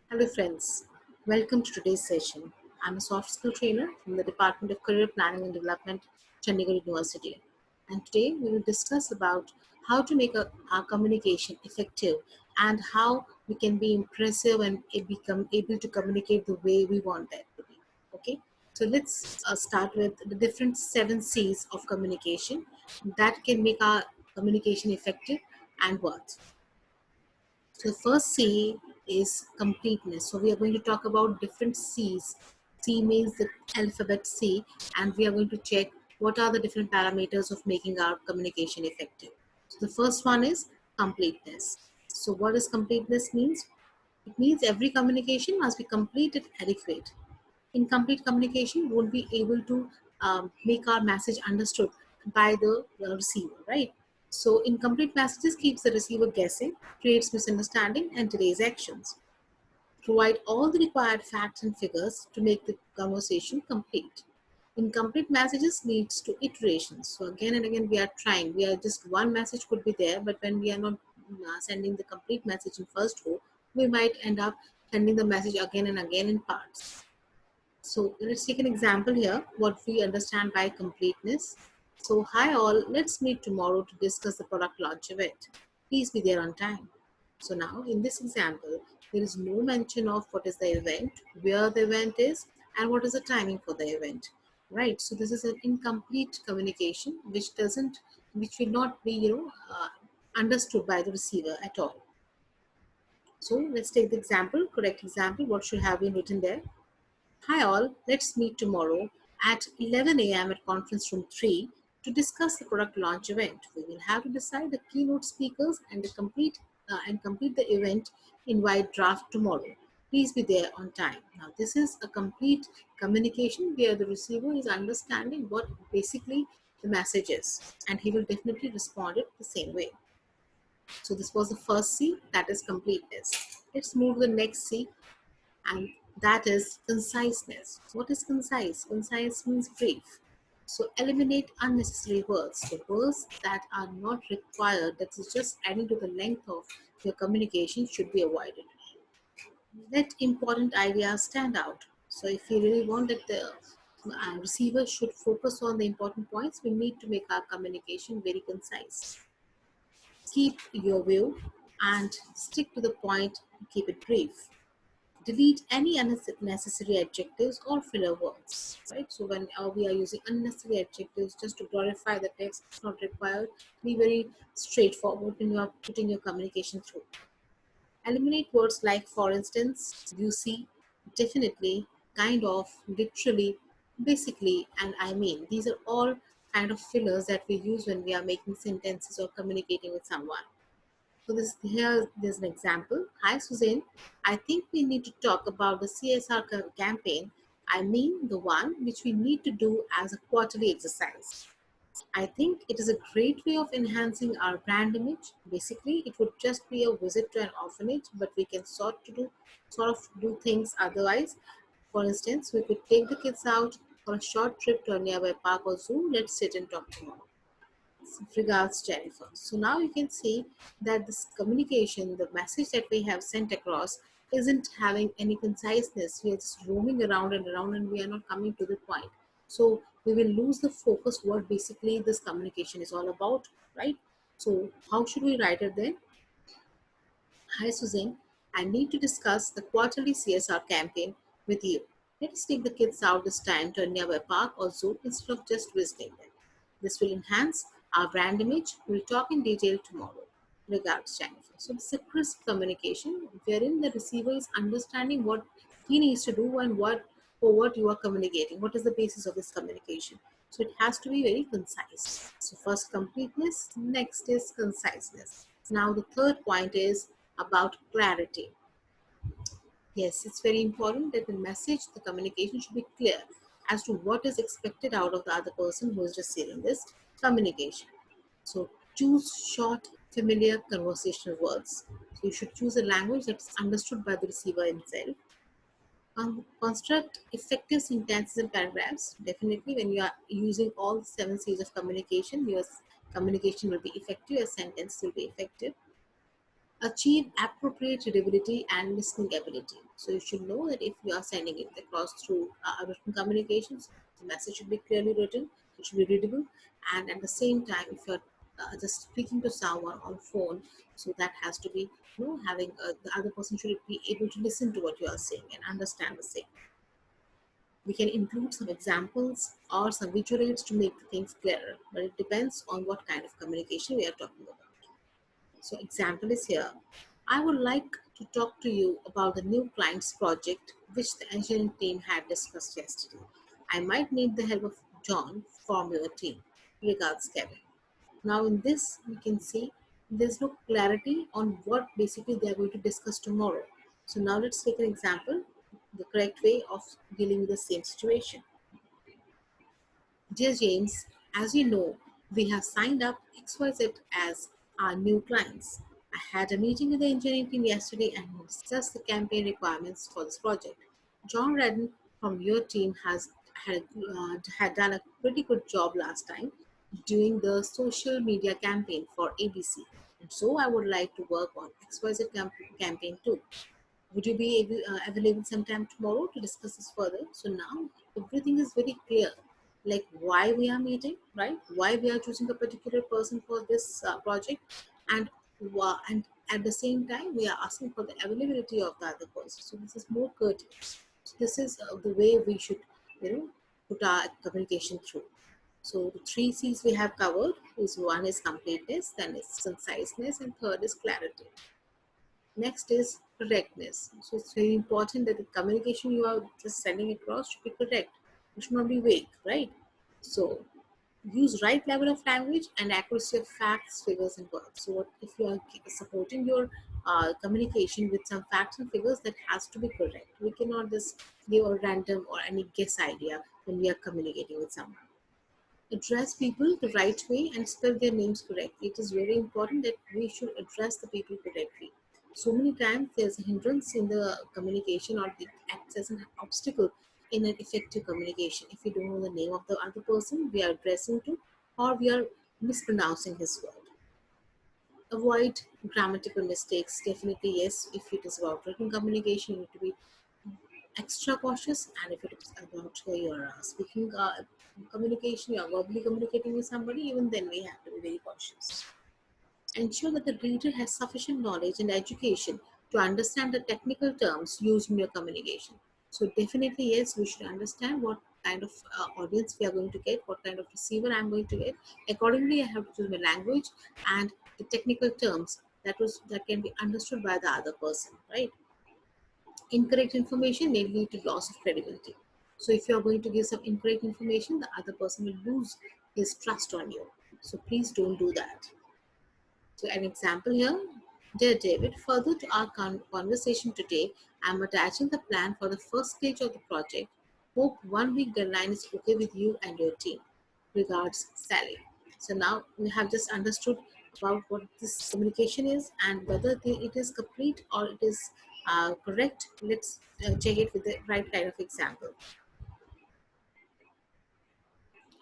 Hello friends, welcome to today's session. I'm a soft skill trainer from the Department of Career Planning and Development, Chandigarh University. And today we will discuss about how to make our communication effective and how we can be impressive and become able to communicate the way we want that to be. Okay, so let's start with the different 7 C's of communication that can make our communication effective and what. So the first C is completeness. So we are going to talk about different C's. C means the alphabet C, and we are going to check what are the different parameters of making our communication effective. So the first one is completeness. So what does completeness means? It means every communication must be complete and adequate. Incomplete communication won't be able to make our message understood by the receiver, right? So incomplete messages keeps the receiver guessing, creates misunderstanding, and delays actions. Provide all the required facts and figures to make the conversation complete. Incomplete messages leads to iterations. So again and again we are trying. We are just one message could be there, but when we are not sending the complete message in first go, we might end up sending the message again and again in parts. So let's take an example here, what we understand by completeness. So hi all, let's meet tomorrow to discuss the product launch event. Please be there on time. So now in this example, there is no mention of what is the event, where the event is, and what is the timing for the event. Right. So this is an incomplete communication which will not be, understood by the receiver at all. So let's take the example, correct example, what should have been written there. Hi all, let's meet tomorrow at 11 a.m. at conference room 3 to discuss the product launch event. We will have to decide the keynote speakers and complete the event invite draft tomorrow. Please be there on time. Now this is a complete communication where the receiver is understanding what basically the message is, and he will definitely respond it the same way. So this was the first C, that is completeness. Let's move to the next C, and that is conciseness. What is concise? Concise means brief. So eliminate unnecessary words. The words that are not required, that is just adding to the length of your communication, should be avoided. Let important ideas stand out. So if we really want that the receiver should focus on the important points, we need to make our communication very concise. Keep your view and stick to the point, keep it brief. Delete any unnecessary adjectives or filler words, right? So when we are using unnecessary adjectives just to glorify the text, it's not required. Be very straightforward when you are putting your communication through. Eliminate words like for instance, you see, definitely, kind of, literally, basically, and I mean. These are all kind of fillers that we use when we are making sentences or communicating with someone. So there's an example. Hi Suzanne, I think we need to talk about the CSR campaign. I mean the one which we need to do as a quarterly exercise. I think it is a great way of enhancing our brand image. Basically, it would just be a visit to an orphanage, but we can sort of do things otherwise. For instance, we could take the kids out for a short trip to a nearby park or zoo. Let's sit and talk tomorrow. Regards, Jennifer. So now you can see that this communication, the message that we have sent across, isn't having any conciseness. We are just roaming around and we are not coming to the point. So we will lose the focus what basically this communication is all about, right? So how should we write it then? Hi Suzanne, I need to discuss the quarterly CSR campaign with you. Let's take the kids out this time to a nearby park or zoo instead of just visiting them. This will enhance our brand image. We'll talk in detail tomorrow. Regards, Jennifer. So this is a crisp communication wherein the receiver is understanding what he needs to do and what you are communicating. What is the basis of this communication? So it has to be very concise. So first completeness, next is conciseness. Now the third point is about clarity. Yes, it's very important that the message, the communication should be clear as to what is expected out of the other person who is receiving this communication. So choose short, familiar conversational words. So you should choose a language that's understood by the receiver himself. Construct effective sentences and paragraphs. Definitely, when you are using all 7 C's of communication, your communication will be effective, your sentence will be effective. Achieve appropriate readability and listening ability. So you should know that if you are sending it across through written communications, the message should be clearly written, it should be readable, and at the same time, if you're just speaking to someone on phone, so that has to be, having the other person should be able to listen to what you are saying and understand the same. We can include some examples or some visual aids to make things clearer, but it depends on what kind of communication we are talking about. So example is here. I would like to talk to you about the new client's project which the engineering team had discussed yesterday. I might need the help of John from your team. Regards, Kevin. Now in this we can see there's no clarity on what basically they are going to discuss tomorrow. So now let's take an example, the correct way of dealing with the same situation. Dear James, as you know, we have signed up XYZ as our new clients. I had a meeting with the engineering team yesterday and we discussed the campaign requirements for this project. John Redden from your team had done a pretty good job last time doing the social media campaign for ABC. And so I would like to work on XYZ campaign too. Would you be available sometime tomorrow to discuss this further? So now everything is very clear, like why we are meeting, right? Why we are choosing a particular person for this project, and and at the same time we are asking for the availability of the other person. So this is more courteous. So this is the way we should, put our communication through. So the three C's we have covered is one is completeness, then is conciseness, and third is clarity. Next is correctness. So it's very important that the communication you are just sending across should be correct. It should not be vague, right? So use right level of language and accuracy of facts, figures, and words. So what if you are supporting your communication with some facts and figures, that has to be correct. We cannot just give a random or any guess idea when we are communicating with someone. Address people the right way and spell their names correctly. It is very important that we should address the people correctly. So many times there's a hindrance in the communication, or it acts as an obstacle in an effective communication. If we don't know the name of the other person we are addressing to, or we are mispronouncing his word. Avoid grammatical mistakes. Definitely, yes. If it is about written communication, you need to be extra cautious, and if it is about your speaking communication, you are verbally communicating with somebody, even then we have to be very cautious. Ensure that the reader has sufficient knowledge and education to understand the technical terms used in your communication. So definitely, yes, we should understand what kind of audience we are going to get, what kind of receiver I'm going to get. Accordingly, I have to choose my language and the technical terms that can be understood by the other person, right? Incorrect information may lead to loss of credibility. So if you are going to give some incorrect information, the other person will lose his trust on you. So please don't do that. So an example here, dear David, further to our conversation today, I am attaching the plan for the first stage of the project. Hope 1 week deadline is okay with you and your team. Regards, Sally. So now we have just understood about what this communication is and whether it is complete or it is correct. Let's check it with the right kind of example.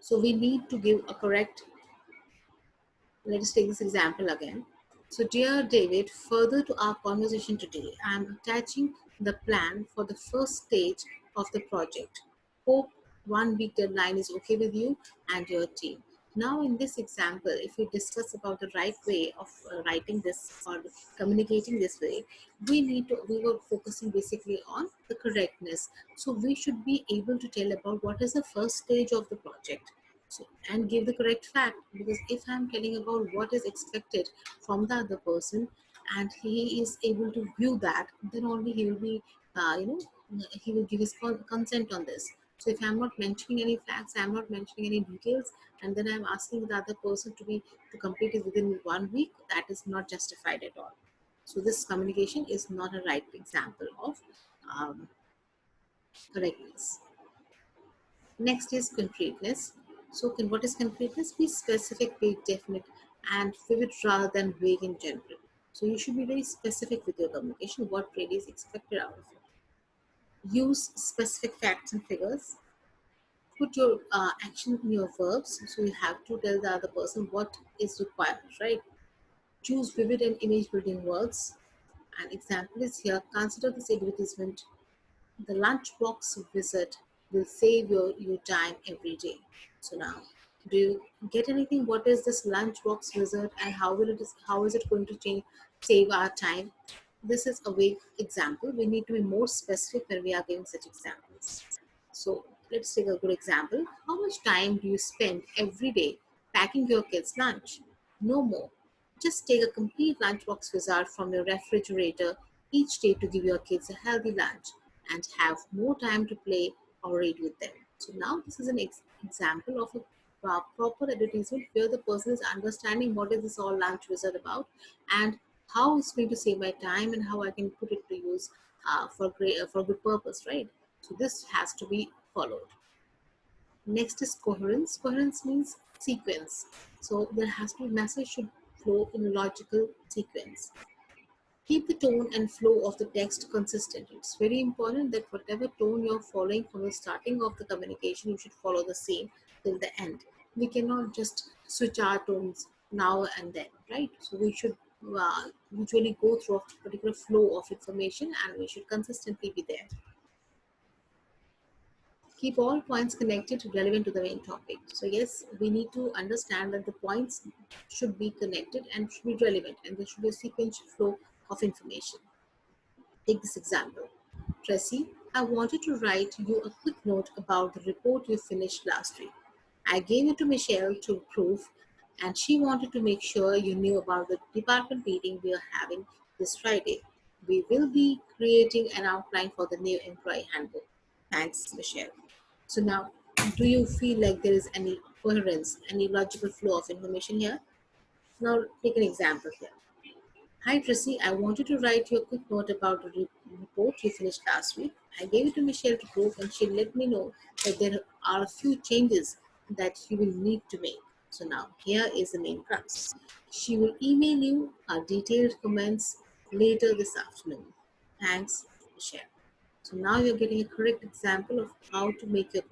So we need to give a correct. Let us take this example again. So, dear David, further to our conversation today, I am attaching the plan for the first stage of the project. Hope 1 week deadline is okay with you and your team. Now, in this example, if we discuss about the right way of writing this or communicating this way, we were focusing basically on the correctness. So, we should be able to tell about what is the first stage of the project, so, and give the correct fact, because if I'm telling about what is expected from the other person and he is able to view that, then only he will be he will give his consent on this. So if I'm not mentioning any facts, I'm not mentioning any details, and then I'm asking the other person to complete it within 1 week, that is not justified at all. So this communication is not a right example of um, correctness. Next is concreteness. So, what is concreteness? Be specific, be definite, and vivid rather than vague in general. So, you should be very specific with your communication, what really is expected out of it. Use specific facts and figures. Put your action in your verbs. So, you have to tell the other person what is required, right? Choose vivid and image building words. An example is here. Consider this advertisement. The lunchbox visit will save you time every day. So now, do you get anything? What is this lunchbox visit and how is it going to change save our time? This is a vague example. We need to be more specific when we are giving such examples. So let's take a good example. How much time do you spend every day packing your kids' lunch? No more. Just take a complete lunchbox wizard from your refrigerator each day to give your kids a healthy lunch and have more time to play or read with them. So now this is an example of a proper advertisement where the person is understanding what is this all lunch wizard about and how it's going to save my time and how I can put it to use for good purpose, right? So this has to be followed. Next is coherence. Coherence means sequence. So there has to be message should flow in a logical sequence. Keep the tone and flow of the text consistent. It's very important that whatever tone you're following from the starting of the communication, you should follow the same till the end. We cannot just switch our tones now and then, right? So we should usually go through a particular flow of information and we should consistently be there. Keep all points connected relevant to the main topic. So yes, we need to understand that the points should be connected and should be relevant and there should be a sequential flow of information. Take this example. Tracy, I wanted to write you a quick note about the report you finished last week. I gave it to Michelle to approve, and she wanted to make sure you knew about the department meeting we are having this Friday. We will be creating an outline for the new employee handbook. Thanks, Michelle. So now, do you feel like there is any coherence, any logical flow of information here? Now, take an example here. Hi Tracy, I wanted to write you a quick note about the report you finished last week. I gave it to Michelle to prove and she let me know that there are a few changes that you will need to make. So now here is the main crux. She will email you her detailed comments later this afternoon. Thanks, Michelle. So now you're getting a correct example of how to make your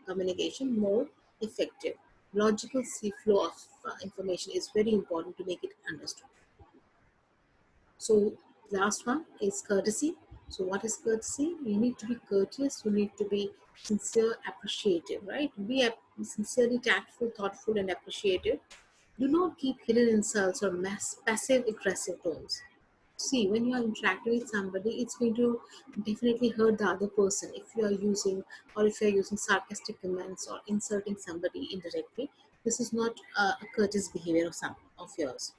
communication more effective. Logical flow of information is very important to make it understood. So last one is courtesy. So what is courtesy? You need to be courteous. You need to be sincere, appreciative, right? Be sincerely tactful, thoughtful, and appreciative. Do not keep hidden insults or passive aggressive tones. See, when you are interacting with somebody, it's going to definitely hurt the other person if you are using or if you are using sarcastic comments or insulting somebody indirectly. This is not a courteous behavior of some of yours.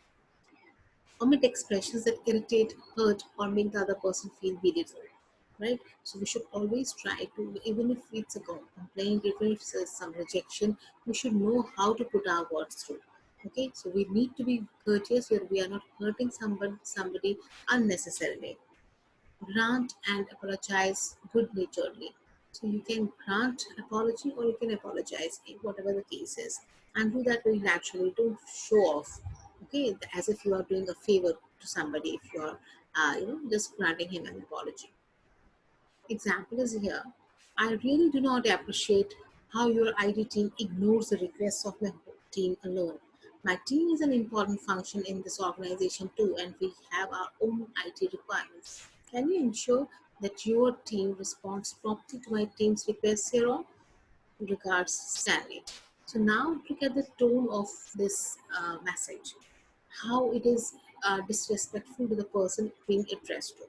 Omit expressions that irritate, hurt, or make the other person feel belittled. Right? So we should always try to, even if it's a complaint, even if there's some rejection, we should know how to put our words through. Okay, so we need to be courteous where we are not hurting somebody unnecessarily. Grant and apologize good naturedly. So you can grant apology or you can apologize, whatever the case is, and do that very naturally. Don't show off, okay, as if you are doing a favor to somebody if you are, just granting him an apology. Example is here. I really do not appreciate how your IT team ignores the requests of my team alone. My team is an important function in this organization too, and we have our own IT requirements. Can you ensure that your team responds promptly to my team's requests here on? Regards, Stanley. So now look at the tone of this message, how it is disrespectful to the person being addressed to.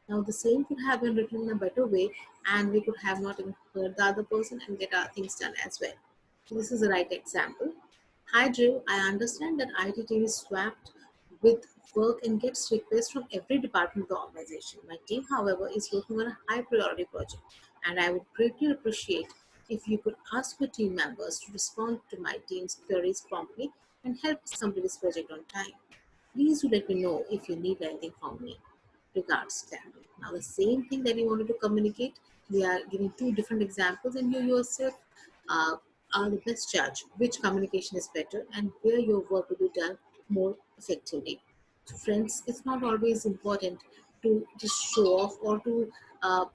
Now, the same could have been written in a better way, and we could have not even heard the other person and get our things done as well. So, this is the right example. Hi, Drew. I understand that IT team is swamped with work and gets requests from every department of the organization. My team, however, is working on a high priority project, and I would greatly appreciate if you could ask your team members to respond to my team's queries promptly and help us complete this project on time. Please do let me know if you need anything from me. Regards, Stanley. Now, the same thing that we wanted to communicate, we are giving two different examples, and you yourself uh, are the best judge which communication is better and where your work will be done more effectively. So, friends, it's not always important to just show off or to uh,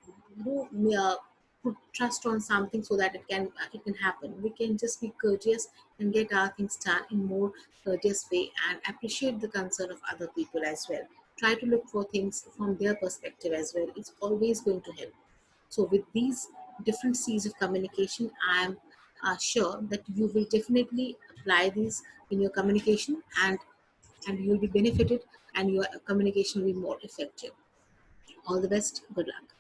put trust on something so that it can happen. We can just be courteous and get our things done in more courteous way and appreciate the concern of other people as well. Try to look for things from their perspective as well. It's always going to help. So with these different C's of communication, I am sure that you will definitely apply these in your communication, and you'll be benefited, and your communication will be more effective. All the best. Good luck.